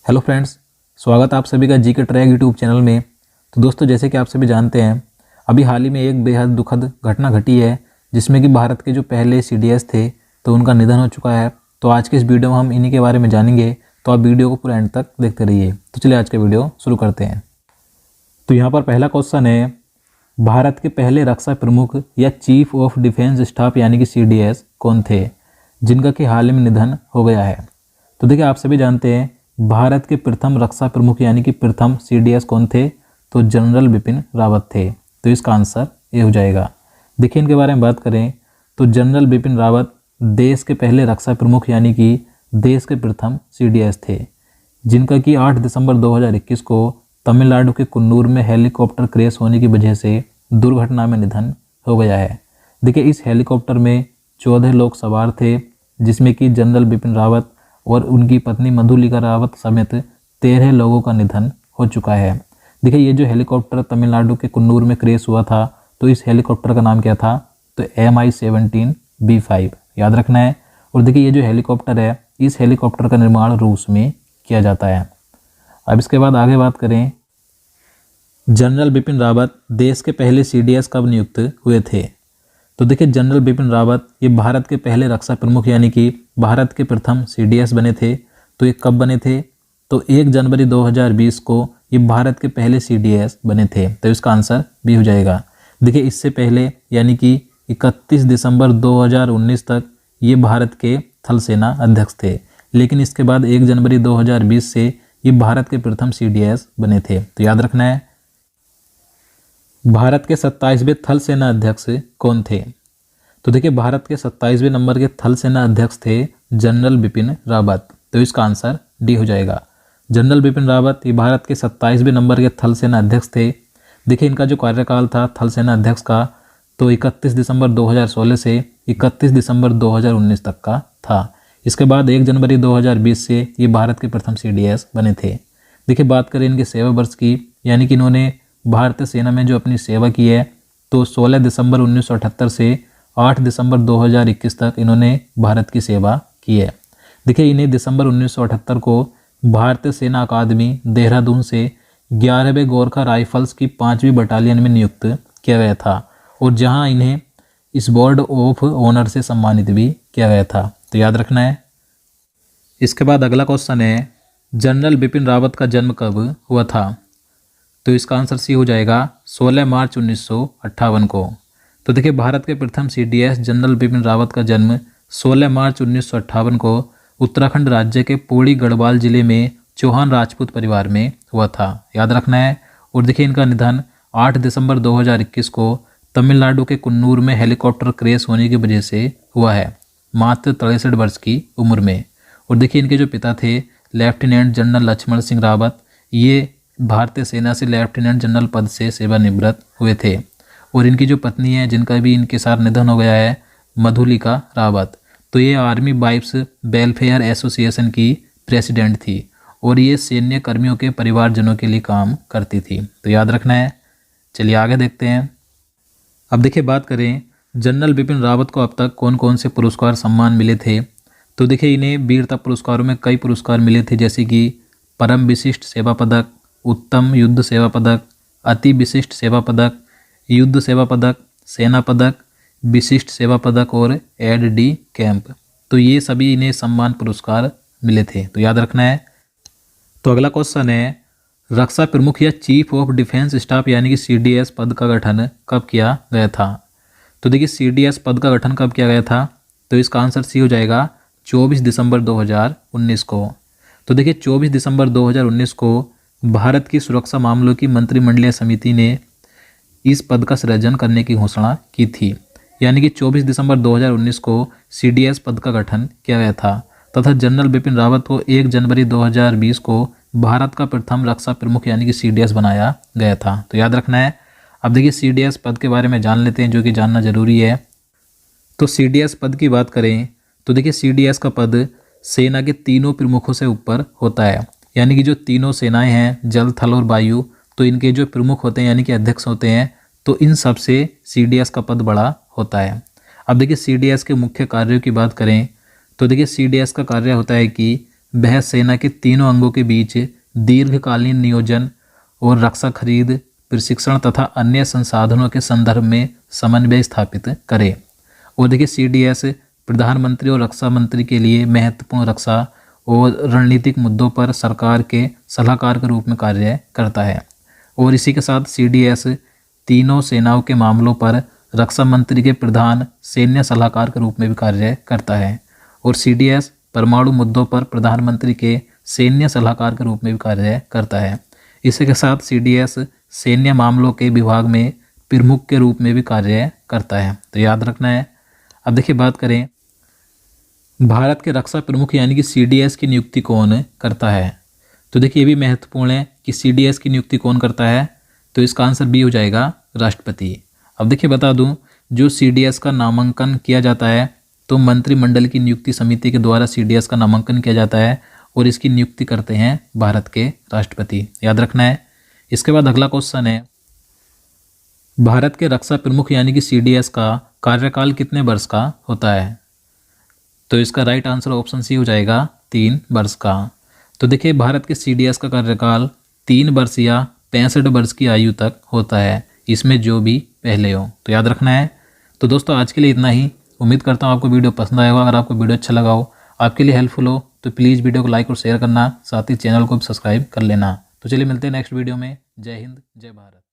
Hello friends, स्वागत है आप सभी का जी के ट्रैक यूट्यूब चैनल में। तो दोस्तों, जैसे कि आप सभी जानते हैं, अभी हाल ही में एक बेहद दुखद घटना घटी है जिसमें कि भारत के जो पहले सीडीएस थे तो उनका निधन हो चुका है। तो आज के इस वीडियो में हम इन्हीं के बारे में जानेंगे, तो आप वीडियो को पूरा एंड तक देखते रहिए। तो चलिए आज का वीडियो शुरू करते हैं। तो यहाँ पर पहला क्वेश्चन है, भारत के पहले रक्षा प्रमुख या चीफ ऑफ डिफेंस स्टाफ यानी कि सीडीएस कौन थे जिनका कि हाल ही में निधन हो गया है। तो देखिए, आप सभी जानते हैं भारत के प्रथम रक्षा प्रमुख यानी कि प्रथम सीडीएस कौन थे, तो जनरल बिपिन रावत थे। तो इसका आंसर ये हो जाएगा। देखिए, इनके बारे में बात करें तो जनरल बिपिन रावत देश के पहले रक्षा प्रमुख यानी कि देश के प्रथम सीडीएस थे, जिनका कि 8 दिसंबर 2021 को तमिलनाडु के कुन्नूर में हेलीकॉप्टर क्रैश होने की वजह से दुर्घटना में निधन हो गया है। देखिए, इस हेलीकॉप्टर में 14 लोग सवार थे, जिसमें कि जनरल बिपिन रावत और उनकी पत्नी मधुलिका रावत समेत 13 लोगों का निधन हो चुका है। देखिए, ये जो हेलीकॉप्टर तमिलनाडु के कुन्नूर में क्रैश हुआ था, तो इस हेलीकॉप्टर का नाम क्या था, तो MI-17B5 याद रखना है। और देखिए, ये जो हेलीकॉप्टर है, इस हेलीकॉप्टर का निर्माण रूस में किया जाता है। अब इसके बाद आगे बात करें, जनरल बिपिन रावत देश के पहले सीडीएस कब नियुक्त हुए थे। तो देखिए, जनरल बिपिन रावत ये भारत के पहले रक्षा प्रमुख यानी कि भारत के प्रथम सीडीएस बने थे। तो ये कब बने थे, तो 1 जनवरी 2020 को ये भारत के पहले सीडीएस बने थे। तो इसका आंसर भी हो जाएगा। देखिए, इससे पहले यानी कि 31 दिसंबर 2019 तक ये भारत के थल सेना अध्यक्ष थे, लेकिन इसके बाद 1 जनवरी 2020 से ये भारत के प्रथम सीडीएस बने थे। तो याद रखना है, भारत के 27वें थल सेना अध्यक्ष कौन थे। तो देखिए, भारत के 27वें नंबर के थल सेना अध्यक्ष थे जनरल बिपिन रावत। तो इसका आंसर डी हो जाएगा। जनरल बिपिन रावत ये भारत के 27वें नंबर के थल सेना अध्यक्ष थे। देखिए, इनका जो कार्यकाल था थल सेना अध्यक्ष का, तो 31 दिसंबर 2016 से 31 दिसंबर 2019 तक का था। इसके बाद 1 जनवरी 2020 से ये भारत के प्रथम सीडीएस बने थे। देखिए, बात करें इनके सेवा वर्ष की, यानी कि इन्होंने भारतीय सेना में जो अपनी सेवा की है, तो 16 दिसंबर 1978 से 8 दिसंबर 2021 तक इन्होंने भारत की सेवा की है। देखिए, इन्हें दिसंबर 1978 को भारतीय सेना अकादमी देहरादून से 11वें गोरखा राइफल्स की 5वीं बटालियन में नियुक्त किया गया था, और जहां इन्हें इस बोर्ड ऑफ ऑनर से सम्मानित भी किया गया था। तो याद रखना है। इसके बाद अगला क्वेश्चन है, जनरल बिपिन रावत का जन्म कब हुआ था। तो इसका आंसर सी हो जाएगा 16 मार्च 1958 को। तो देखिए, भारत के प्रथम सीडीएस जनरल बिपिन रावत का जन्म 16 मार्च 1958 को उत्तराखंड राज्य के पौड़ी गढ़वाल जिले में चौहान राजपूत परिवार में हुआ था। याद रखना है। और देखिए, इनका निधन 8 दिसंबर 2021 को तमिलनाडु के कुन्नूर में हेलीकॉप्टर क्रैश होने की वजह से हुआ है, मात्र 63 वर्ष की उम्र में। और देखिए, इनके जो पिता थे लेफ्टिनेंट जनरल लक्ष्मण सिंह रावत, ये भारतीय सेना से लेफ्टिनेंट जनरल पद से सेवानिवृत्त हुए थे। और इनकी जो पत्नी है, जिनका भी इनके साथ निधन हो गया है, मधुलिका रावत, तो ये आर्मी वाइफ्स वेलफेयर एसोसिएशन की प्रेसिडेंट थी, और ये सैन्य कर्मियों के परिवारजनों के लिए काम करती थी। तो याद रखना है। चलिए आगे देखते हैं। अब देखिए, बात करें जनरल बिपिन रावत को अब तक कौन कौन से पुरस्कार सम्मान मिले थे। तो देखिए, इन्हें वीरता पुरस्कारों में कई पुरस्कार मिले थे, जैसे कि परम विशिष्ट सेवा पदक, उत्तम युद्ध सेवा पदक, अति विशिष्ट सेवा पदक, युद्ध सेवा पदक, सेना पदक, विशिष्ट सेवा पदक और एड डी कैंप। तो ये सभी इन्हें सम्मान पुरस्कार मिले थे। तो याद रखना है। तो अगला क्वेश्चन है, रक्षा प्रमुख या चीफ ऑफ डिफेंस स्टाफ यानी कि सीडीएस पद का गठन कब किया गया था। तो देखिए, सीडीएस पद का गठन कब किया गया था, तो इसका आंसर सी हो जाएगा 24 दिसंबर 2019 को। तो देखिए, 24 दिसंबर 2019 को भारत की सुरक्षा मामलों की मंत्रिमंडलीय समिति ने इस पद का सृजन करने की घोषणा की थी। यानी कि 24 दिसंबर 2019 को सीडीएस पद का गठन किया गया था, तथा जनरल बिपिन रावत को 1 जनवरी 2020 को भारत का प्रथम रक्षा प्रमुख यानी कि सीडीएस बनाया गया था। तो याद रखना है। अब देखिए, सीडीएस पद के बारे में जान लेते हैं, जो कि जानना जरूरी है। तो सीडीएस पद की बात करें तो देखिए, सीडीएस का पद सेना के तीनों प्रमुखों से ऊपर होता है। यानी कि जो तीनों सेनाएं हैं, जल थल और वायु, तो इनके जो प्रमुख होते हैं यानी कि अध्यक्ष होते हैं, तो इन सब से सीडीएस का पद बड़ा होता है। अब देखिए, सीडीएस के मुख्य कार्यों की बात करें तो देखिए, सीडीएस का कार्य होता है कि वह सेना के तीनों अंगों के बीच दीर्घकालीन नियोजन और रक्षा खरीद, प्रशिक्षण तथा अन्य संसाधनों के संदर्भ में समन्वय स्थापित करे। और देखिए CDS प्रधानमंत्री और रक्षा मंत्री के लिए महत्वपूर्ण रक्षा और रणनीतिक मुद्दों पर सरकार के सलाहकार के रूप में कार्य करता है। और इसी के साथ CDS तीनों सेनाओं के मामलों पर रक्षा मंत्री के प्रधान सैन्य सलाहकार के रूप में भी कार्य करता है। और CDS परमाणु मुद्दों पर प्रधानमंत्री के सैन्य सलाहकार के रूप में भी कार्य करता है। इसी के साथ CDS सैन्य मामलों के विभाग में प्रमुख के रूप में भी कार्य करता है, तो याद रखना है। अब देखिए बात करें भारत के रक्षा प्रमुख यानी कि CDS की नियुक्ति कौन करता है, तो देखिए ये भी महत्वपूर्ण है कि CDS की नियुक्ति कौन करता है, तो इसका आंसर बी हो जाएगा राष्ट्रपति। अब देखिए बता दूं, जो CDS का नामांकन किया जाता है तो मंत्रिमंडल की नियुक्ति समिति के द्वारा CDS का नामांकन किया जाता है और इसकी नियुक्ति करते हैं भारत के राष्ट्रपति, याद रखना है। इसके बाद अगला क्वेश्चन है, भारत के रक्षा प्रमुख यानी कि CDS का कार्यकाल कितने वर्ष का होता है, तो इसका राइट आंसर ऑप्शन सी हो जाएगा 3 वर्ष का। तो देखिए भारत के CDS का कार्यकाल 3 वर्ष या 65 वर्ष की आयु तक होता है, इसमें जो भी पहले हो, तो याद रखना है। तो दोस्तों आज के लिए इतना ही। उम्मीद करता हूँ आपको वीडियो पसंद आएगा। अगर आपको वीडियो अच्छा लगा हो, आपके लिए हेल्पफुल हो, तो प्लीज़ वीडियो को लाइक और शेयर करना, साथ ही चैनल को भी सब्सक्राइब कर लेना। तो चलिए मिलते हैं नेक्स्ट वीडियो में। जय हिंद, जय भारत।